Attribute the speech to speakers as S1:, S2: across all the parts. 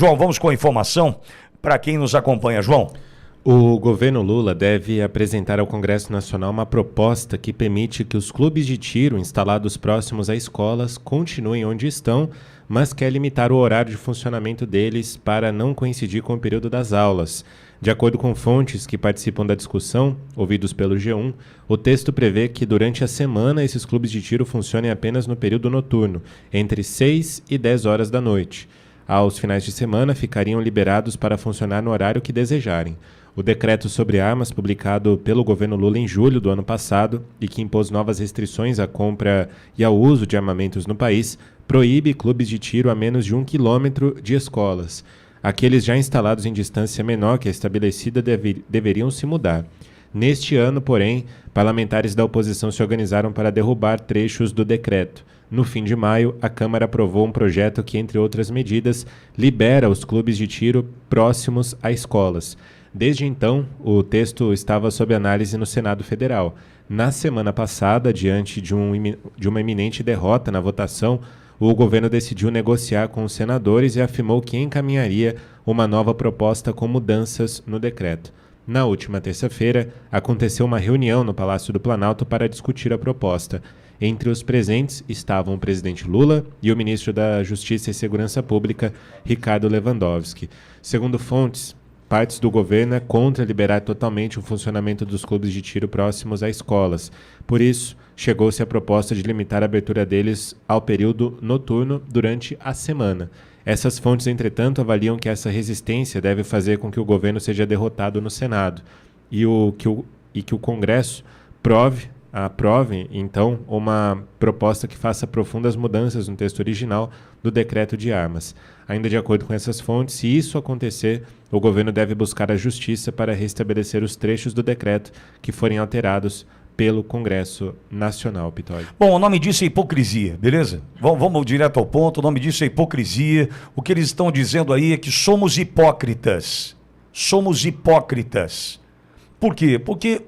S1: João, vamos com a informação para quem nos acompanha. João.
S2: O governo Lula deve apresentar ao Congresso Nacional uma proposta que permite que os clubes de tiro instalados próximos a escolas continuem onde estão, mas quer limitar o horário de funcionamento deles para não coincidir com o período das aulas. De acordo com fontes que participam da discussão, ouvidos pelo G1, o texto prevê que durante a semana esses clubes de tiro funcionem apenas no período noturno, entre 6 e 10 horas da noite. Aos finais de semana, ficariam liberados para funcionar no horário que desejarem. O decreto sobre armas, publicado pelo governo Lula em julho do ano passado e que impôs novas restrições à compra e ao uso de armamentos no país, proíbe clubes de tiro a menos de 1 quilômetro de escolas. Aqueles já instalados em distância menor que a estabelecida deveriam se mudar. Neste ano, porém, parlamentares da oposição se organizaram para derrubar trechos do decreto. No fim de maio, a Câmara aprovou um projeto que, entre outras medidas, libera os clubes de tiro próximos a escolas. Desde então, o texto estava sob análise no Senado Federal. Na semana passada, diante de uma iminente derrota na votação, o governo decidiu negociar com os senadores e afirmou que encaminharia uma nova proposta com mudanças no decreto. Na última terça-feira, aconteceu uma reunião no Palácio do Planalto para discutir a proposta. Entre os presentes estavam o presidente Lula e o ministro da Justiça e Segurança Pública, Ricardo Lewandowski. Segundo fontes, partes do governo é contra liberar totalmente o funcionamento dos clubes de tiro próximos a escolas. Por isso, chegou-se a proposta de limitar a abertura deles ao período noturno durante a semana. Essas fontes, entretanto, avaliam que essa resistência deve fazer com que o governo seja derrotado no Senado e que o Congresso aprove, então, uma proposta que faça profundas mudanças no texto original do decreto de armas. Ainda de acordo com essas fontes, se isso acontecer, o governo deve buscar a justiça para restabelecer os trechos do decreto que forem alterados pelo Congresso Nacional, Pitório.
S1: Bom, o nome disso é hipocrisia, beleza? Vamos direto ao ponto, o nome disso é hipocrisia. O que eles estão dizendo aí é que somos hipócritas. Somos hipócritas. Por quê? Porque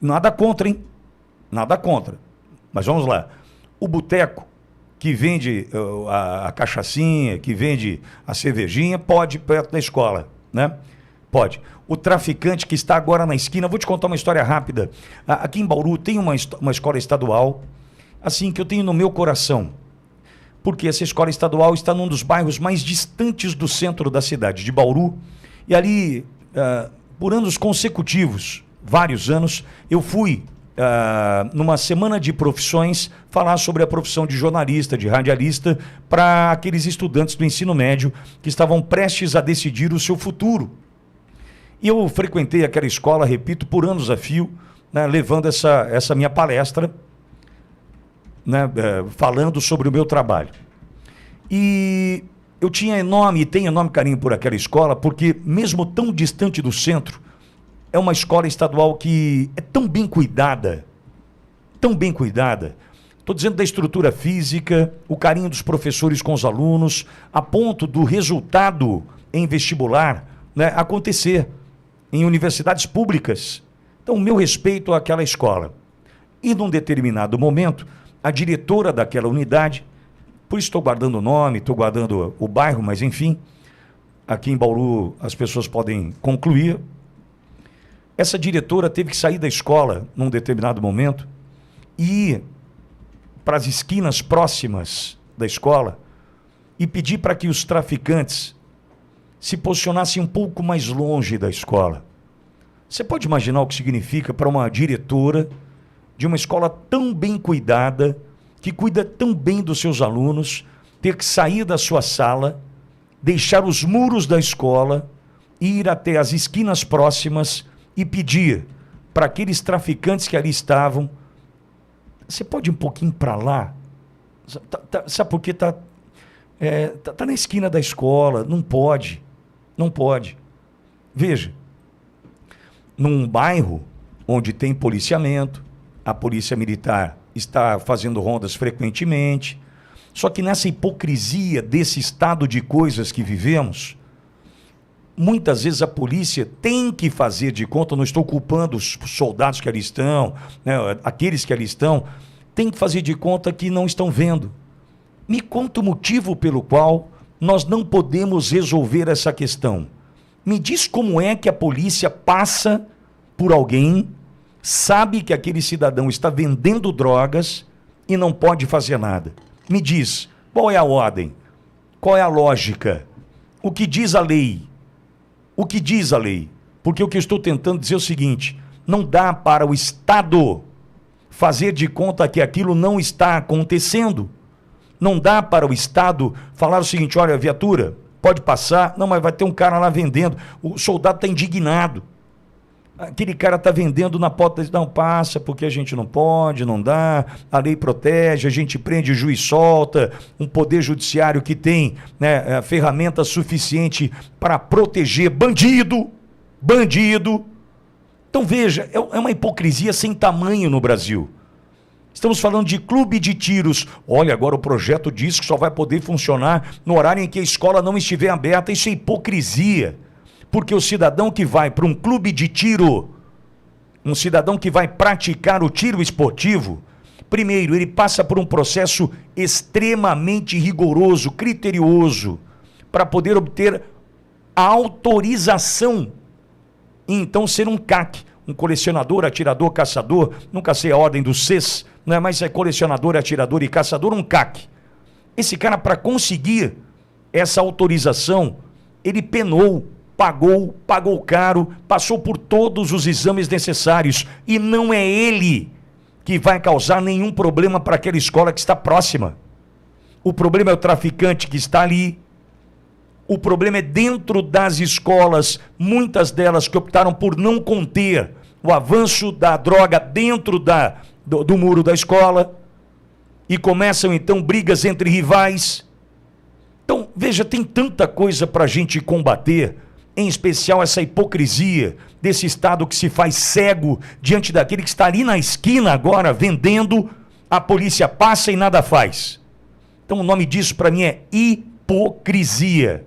S1: nada contra, hein? Nada contra. Mas vamos lá. O boteco que vende a cachaçinha, que vende a cervejinha, pode ir perto da escola, né? Pode. O traficante que está agora na esquina, vou te contar uma história rápida. Aqui em Bauru tem uma escola estadual, assim, que eu tenho no meu coração. Porque essa escola estadual está num dos bairros mais distantes do centro da cidade, de Bauru. E ali, por anos consecutivos, vários anos, eu fui, numa semana de profissões, falar sobre a profissão de jornalista, de radialista, para aqueles estudantes do ensino médio que estavam prestes a decidir o seu futuro. E eu frequentei aquela escola, repito, por anos a fio, né, levando essa minha palestra, né, falando sobre o meu trabalho. E eu tinha e tenho enorme carinho por aquela escola, porque mesmo tão distante do centro, é uma escola estadual que é tão bem cuidada, estou dizendo da estrutura física, o carinho dos professores com os alunos, a ponto do resultado em vestibular, né, acontecer em universidades públicas. Então, o meu respeito àquela escola. E num determinado momento, a diretora daquela unidade, por isso estou guardando o nome, estou guardando o bairro, mas enfim, aqui em Bauru as pessoas podem concluir. Essa diretora teve que sair da escola num determinado momento e ir para as esquinas próximas da escola e pedir para que os traficantes se posicionassem um pouco mais longe da escola. Você pode imaginar o que significa para uma diretora de uma escola tão bem cuidada, que cuida tão bem dos seus alunos, ter que sair da sua sala, deixar os muros da escola, ir até as esquinas próximas e pedir para aqueles traficantes que ali estavam: você pode ir um pouquinho para lá? Sabe por quê? Tá na esquina da escola, não pode. Veja, num bairro onde tem policiamento, a polícia militar está fazendo rondas frequentemente, só que nessa hipocrisia desse estado de coisas que vivemos, muitas vezes a polícia tem que fazer de conta, não estou culpando os soldados que ali estão, né, aqueles que ali estão, tem que fazer de conta que não estão vendo. Me conta o motivo pelo qual Nós não podemos resolver essa questão. Me diz como é que a polícia passa por alguém, sabe que aquele cidadão está vendendo drogas e não pode fazer nada. Me diz, qual é a ordem? Qual é a lógica? O que diz a lei? O que diz a lei? Porque o que eu estou tentando dizer é o seguinte, não dá para o Estado fazer de conta que aquilo não está acontecendo. Não dá para o Estado falar o seguinte, olha, viatura, pode passar, não, mas vai ter um cara lá vendendo, o soldado está indignado. Aquele cara está vendendo na porta, não passa porque a gente não pode, não dá, a lei protege, a gente prende, o juiz solta, um poder judiciário que tem, né, ferramenta suficiente para proteger bandido. Então veja, é uma hipocrisia sem tamanho no Brasil. Estamos falando de clube de tiros. Olha, agora o projeto diz que só vai poder funcionar no horário em que a escola não estiver aberta. Isso é hipocrisia. Porque o cidadão que vai para um clube de tiro, um cidadão que vai praticar o tiro esportivo, primeiro, ele passa por um processo extremamente rigoroso, criterioso, para poder obter a autorização e então ser um CAC, um colecionador, atirador, caçador, nunca sei a ordem do CES, né? Mas é colecionador, atirador e caçador, um CAC. Esse cara, para conseguir essa autorização, ele penou, pagou caro, passou por todos os exames necessários e não é ele que vai causar nenhum problema para aquela escola que está próxima. O problema é o traficante que está ali. O problema é dentro das escolas, muitas delas que optaram por não conter o avanço da droga dentro do muro da escola e começam então brigas entre rivais. Então, veja, tem tanta coisa para a gente combater, em especial essa hipocrisia desse Estado que se faz cego diante daquele que está ali na esquina agora vendendo, a polícia passa e nada faz. Então o nome disso para mim é hipocrisia.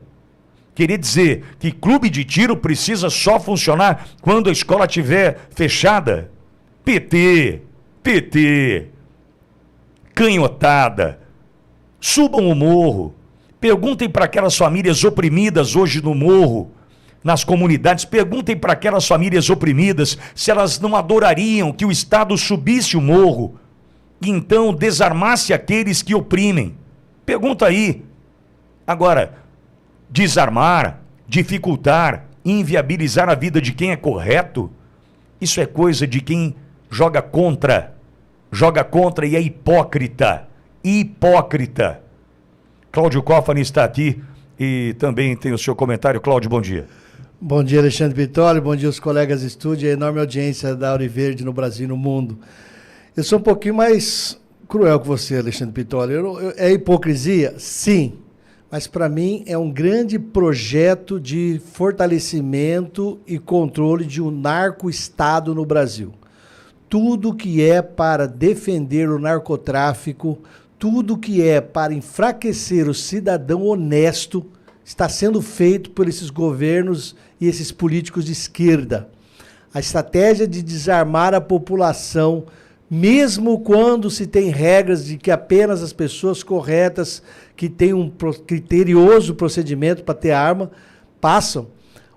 S1: Querer dizer que clube de tiro precisa só funcionar quando a escola estiver fechada? PT, canhotada, subam o morro, perguntem para aquelas famílias oprimidas hoje no morro, nas comunidades, perguntem para aquelas famílias oprimidas se elas não adorariam que o Estado subisse o morro e então desarmasse aqueles que oprimem. Pergunta aí. Agora, desarmar, dificultar, inviabilizar a vida de quem é correto, isso é coisa de quem joga contra e é hipócrita. Cláudio Cofani está aqui e também tem o seu comentário. Cláudio, bom dia.
S3: Bom dia, Alexandre Pitoli, bom dia aos colegas de estúdio, a enorme audiência da Auriverde no Brasil e no mundo. Eu sou um pouquinho mais cruel que você, Alexandre Pitoli. É hipocrisia? Sim, mas para mim é um grande projeto de fortalecimento e controle de um narco-estado no Brasil. Tudo que é para defender o narcotráfico, tudo que é para enfraquecer o cidadão honesto, está sendo feito por esses governos e esses políticos de esquerda. A estratégia de desarmar a população, mesmo quando se tem regras de que apenas as pessoas corretas, que têm um criterioso procedimento para ter arma, passam.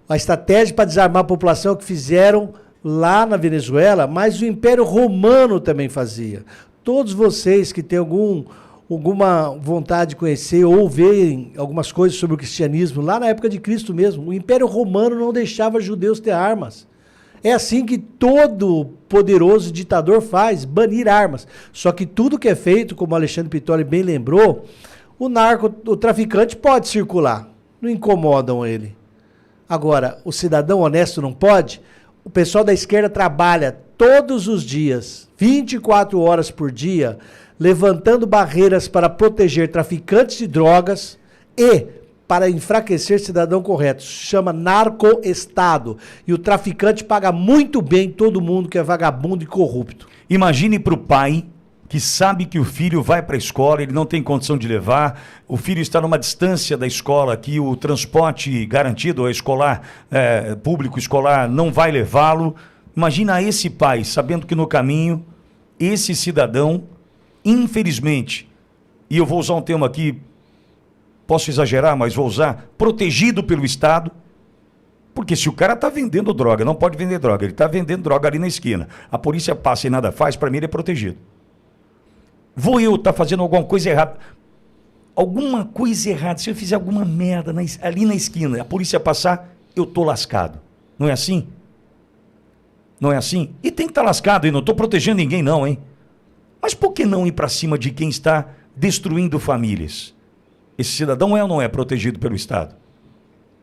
S3: A estratégia para desarmar a população é o que fizeram lá na Venezuela, mas o Império Romano também fazia. Todos vocês que têm alguma vontade de conhecer ou verem algumas coisas sobre o cristianismo, lá na época de Cristo mesmo, o Império Romano não deixava judeus ter armas. É assim que todo poderoso ditador faz, banir armas. Só que tudo que é feito, como o Alexandre Pitoli bem lembrou, o traficante pode circular, não incomodam ele. Agora, o cidadão honesto não pode? O pessoal da esquerda trabalha todos os dias, 24 horas por dia, levantando barreiras para proteger traficantes de drogas e para enfraquecer cidadão correto. Chama narco-estado. E o traficante paga muito bem todo mundo que é vagabundo e corrupto.
S1: Imagine para o pai que sabe que o filho vai para a escola, ele não tem condição de levar, o filho está numa distância da escola, que o transporte garantido, escolar, público escolar, não vai levá-lo. Imagina esse pai, sabendo que no caminho, esse cidadão, infelizmente, e eu vou usar um termo aqui posso exagerar, mas vou usar, protegido pelo Estado. Porque se o cara está vendendo droga, não pode vender droga, ele está vendendo droga ali na esquina, a polícia passa e nada faz, para mim ele é protegido. Vou eu estar fazendo alguma coisa errada, se eu fizer alguma merda ali na esquina, a polícia passar, eu estou lascado. Não é assim? Não é assim? E tem que estar lascado, e não estou protegendo ninguém não, hein? Mas por que não ir para cima de quem está destruindo famílias? Esse cidadão é ou não é protegido pelo Estado?